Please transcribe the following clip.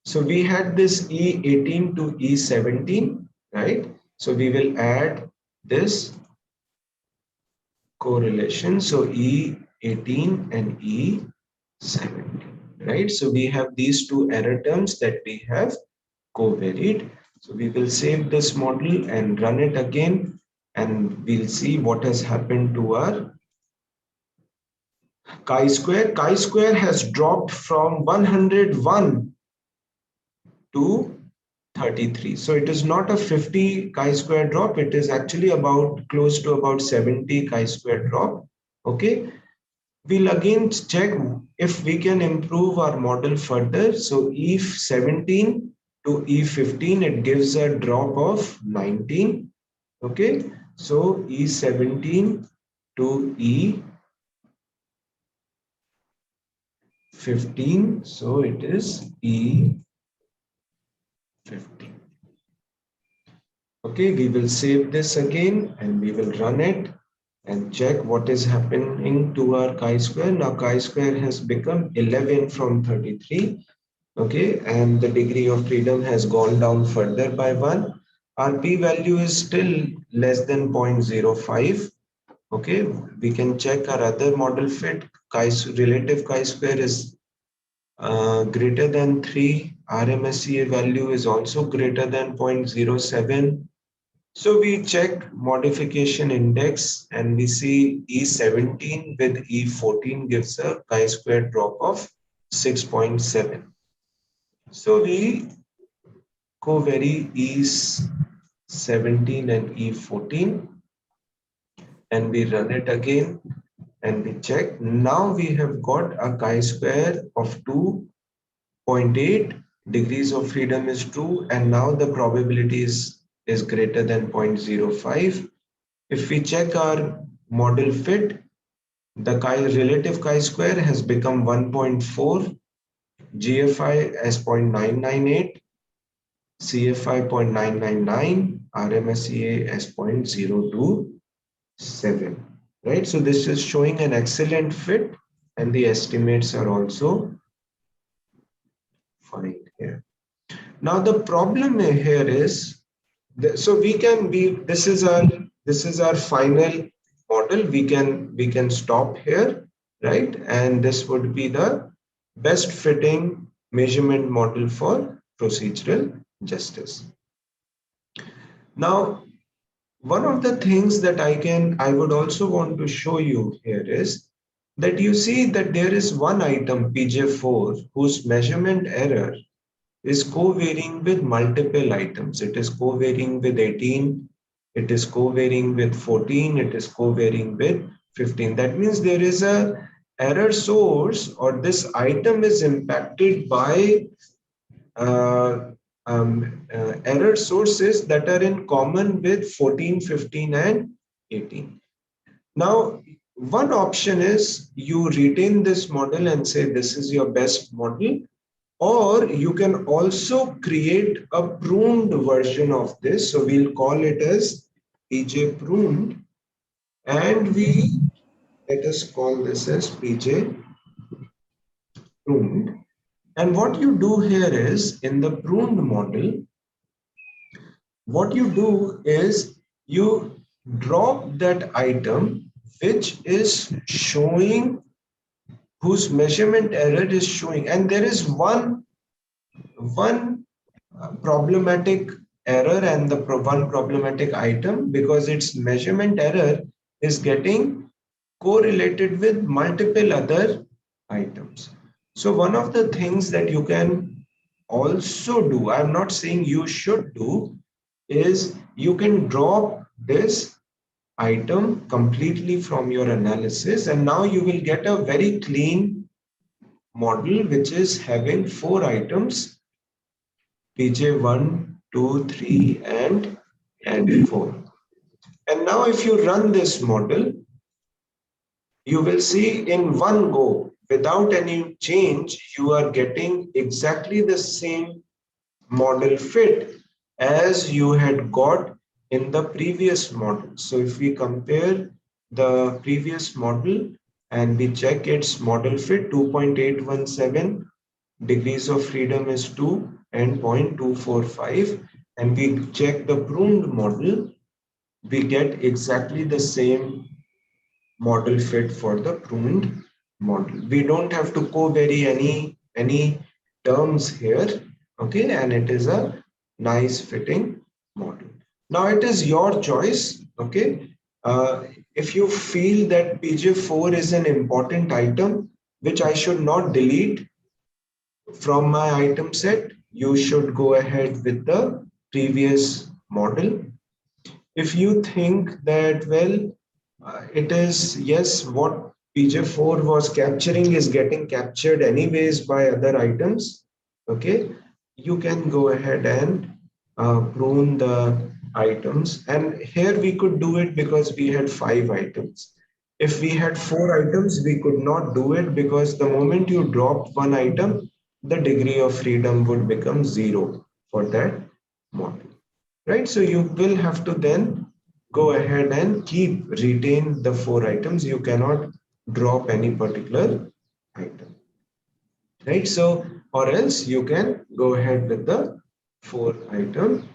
So we had this E18 to E17, right? So we will add this correlation. So E18 and E17, right? So we have these two error terms that we have covaried. So we will save this model and run it again, and we'll see what has happened to our chi-square. Chi-square has dropped from 101 to 33. So it is not a 50 chi-square drop. It is actually about close to about 70 chi-square drop. Okay. We'll again check if we can improve our model further. So E17 to E15, it gives a drop of 19. Okay. So E17 to E15. So it is E15. Okay, we will save this again and we will run it and check what is happening to our chi-square. Now chi-square has become 11 from 33. Okay, and the degree of freedom has gone down further by 1. Our p-value is still less than 0.05. Okay, we can check our other model fit. Relative chi-square is greater than 3. RMSEA value is also greater than 0.07. So we check modification index and we see E17 with E14 gives a chi-square drop of 6.7. So we covary E17 and E14 and we run it again and we check. Now we have got a chi-square of 2.8, degrees of freedom is 2, and now the probability is greater than 0.05. If we check our model fit, the relative chi-square has become 1.4, GFI as 0.998, CFI 0.999, RMSEA as 0.027, right? So this is showing an excellent fit and the estimates are also fine here. Now the problem here is, so we can be, this is our final model. We can stop here, right? And this would be the best fitting measurement model for procedural justice. Now, one of the things that I would also want to show you here is that you see that there is one item PJ4 whose measurement error is co-varying with multiple items. It is co-varying with 18, it is co-varying with 14, it is co-varying with 15. That means there is a error source, or this item is impacted by error sources that are in common with 14, 15, and 18. Now, one option is you retain this model and say this is your best model, or you can also create a pruned version of this. So we'll call it as PJ pruned, and let us call this as PJ pruned. And what you do here is, in the pruned model, what you do is you drop that item which is showing, whose measurement error is showing, and there is one problematic error and the one problematic item, because its measurement error is getting correlated with multiple other items. So one of the things that you can also do, I'm not saying you should do, is you can drop this item completely from your analysis, and now you will get a very clean model which is having 4 items, PJ1, 2, 3, and 4. And now if you run this model, you will see in one go, without any change, you are getting exactly the same model fit as you had got in the previous model. So if we compare the previous model and we check its model fit 2.817 degrees of freedom is 2 and 0.245, and we check the pruned model, we get exactly the same model fit for the pruned model. We don't have to co-vary any terms here, okay, and it is a nice fitting model. Now it is your choice, okay. If you feel that PJ4 is an important item which I should not delete from my item set, you should go ahead with the previous model. If you think that, well, it is, yes, what PJ4 was capturing is getting captured anyways by other items, okay, you can go ahead and prune the items. And here we could do it because we had 5 items. If we had 4 items, we could not do it because the moment you dropped one item, the degree of freedom would become 0 for that model, right? So you will have to then go ahead and retain the 4 items. You cannot drop any particular item, right? So, or else you can go ahead with the 4 item